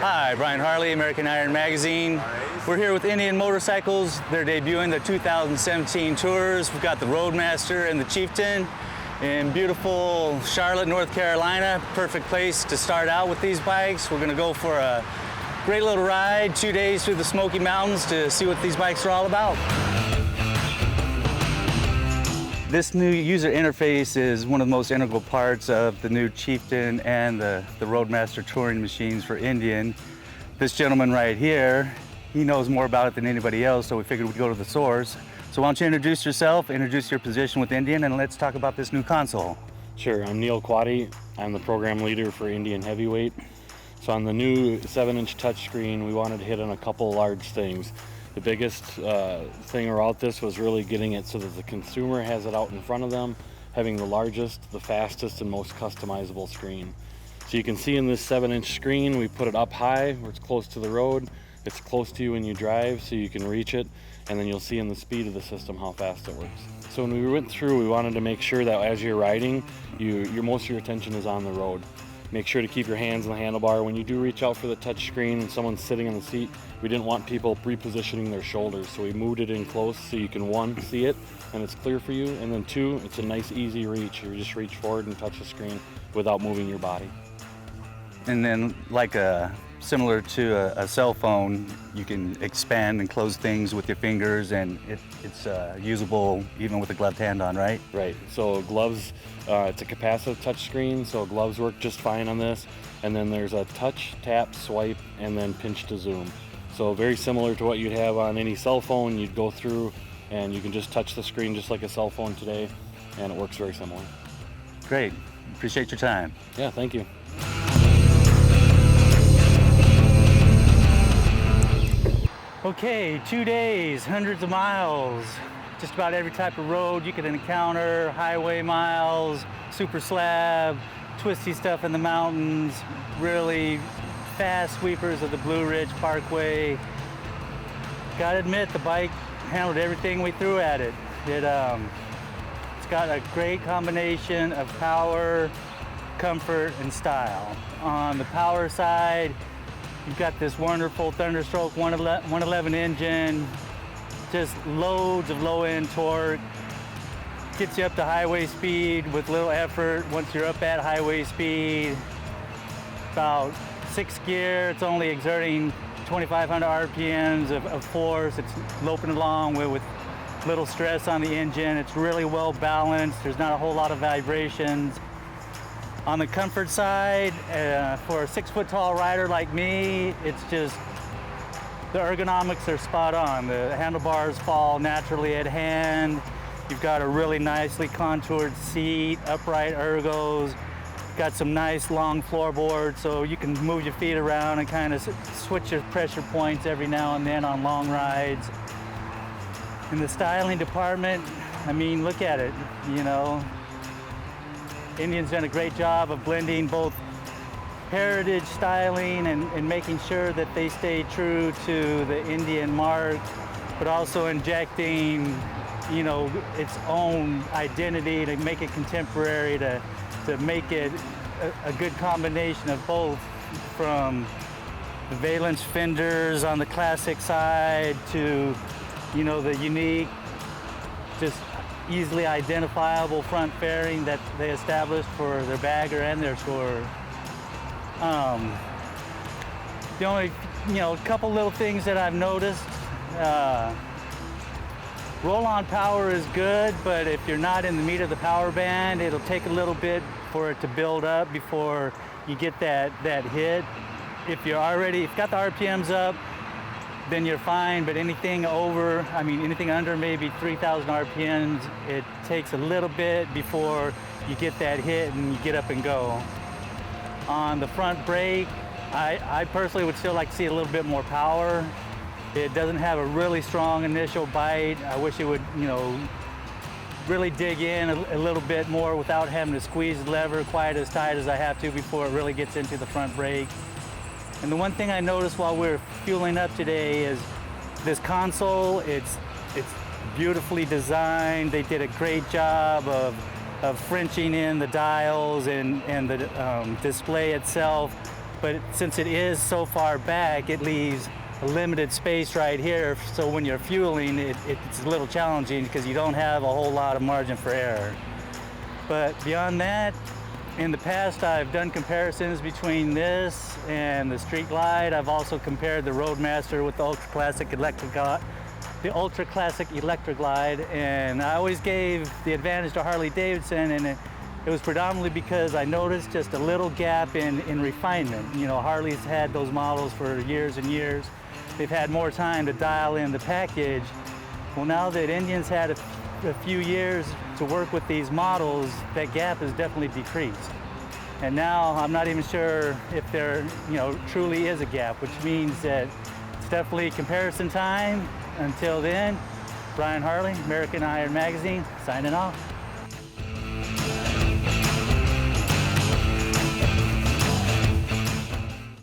Hi, Brian Harley, American Iron Magazine. We're here with Indian Motorcycles. They're debuting the 2017 tours. We've got the Roadmaster and the Chieftain in beautiful Charlotte, North Carolina. Perfect place to start out with these bikes. We're gonna go for a great little ride, 2 days through the Smoky Mountains to see what these bikes are all about. This new user interface is one of the most integral parts of the new Chieftain and the Roadmaster touring machines for Indian. This gentleman right here, he knows more about it than anybody else, so we figured we'd go to the source. So why don't you introduce yourself, introduce your position with Indian, and let's talk about this new console. Sure, I'm Neil Quaddy. I'm the program leader for Indian Heavyweight. So on the new 7-inch touchscreen, we wanted to hit on a couple large things. The biggest thing about this was really getting it so that the consumer has it out in front of them, having the largest, the fastest, and most customizable screen. So you can see in this 7-inch screen, we put it up high where it's close to the road. It's close to you when you drive, so you can reach it, and then you'll see in the speed of the system how fast it works. So when we went through, we wanted to make sure that as you're riding, most of your attention is on the road. Make sure to keep your hands on the handlebar. When you do reach out for the touch screen and someone's sitting on the seat, we didn't want people repositioning their shoulders, so we moved it in close so you can, one, see it and it's clear for you, and then two, it's a nice easy reach. You just reach forward and touch the screen without moving your body. And then similar to a cell phone, you can expand and close things with your fingers, and it's usable even with a gloved hand on, right? Right, so gloves, it's a capacitive touch screen, so gloves work just fine on this. And then there's a touch, tap, swipe, and then pinch to zoom. So very similar to what you'd have on any cell phone. You'd go through and you can just touch the screen just like a cell phone today, and it works very similar. Great, appreciate your time. Yeah, thank you. Okay, 2 days, hundreds of miles, just about every type of road you could encounter, highway miles, super slab, twisty stuff in the mountains, really fast sweepers of the Blue Ridge Parkway. Gotta admit, the bike handled everything we threw at it. It's got a great combination of power, comfort, and style. On the power side, you've got this wonderful Thunderstroke 111 engine, just loads of low-end torque, gets you up to highway speed with little effort. Once you're up at highway speed, about 6th gear, it's only exerting 2,500 RPMs of force. It's loping along with little stress on the engine. It's really well balanced. There's not a whole lot of vibrations. On the comfort side, for a 6-foot-tall rider like me, it's just, the ergonomics are spot on. The handlebars fall naturally at hand. You've got a really nicely contoured seat, upright ergos. Got some nice long floorboards, so you can move your feet around and kind of switch your pressure points every now and then on long rides. In the styling department, I mean, look at it, you know. Indian's done a great job of blending both heritage styling and making sure that they stay true to the Indian mark, but also injecting, you know, its own identity to make it contemporary, to make it a good combination of both, from the valence fenders on the classic side to, you know, the unique, just easily identifiable front fairing that they established for their bagger and their tourer. The only, couple little things that I've noticed, roll-on power is good, but if you're not in the meat of the power band, it'll take a little bit for it to build up before you get that hit. If you've got the RPMs up, then you're fine, but anything under maybe 3,000 RPMs, it takes a little bit before you get that hit and you get up and go. On the front brake, I personally would still like to see a little bit more power. It doesn't have a really strong initial bite. I wish it would, really dig in a little bit more without having to squeeze the lever quite as tight as I have to before it really gets into the front brake. And the one thing I noticed while we were fueling up today is this console, it's beautifully designed. They did a great job of Frenching in the dials and the display itself. But since it is so far back, it leaves a limited space right here. So when you're fueling, it's a little challenging because you don't have a whole lot of margin for error. But beyond that, in the past, I've done comparisons between this and the Street Glide. I've also compared the Roadmaster with the Ultra Classic Electric Glide, and I always gave the advantage to Harley Davidson, and it was predominantly because I noticed just a little gap in refinement. You know, Harley's had those models for years and years. They've had more time to dial in the package. Well, now that Indian's had a few years to work with these models, that gap has definitely decreased. And now I'm not even sure if there, truly is a gap, which means that it's definitely comparison time. Until then, Brian Harley, American Iron Magazine, signing off.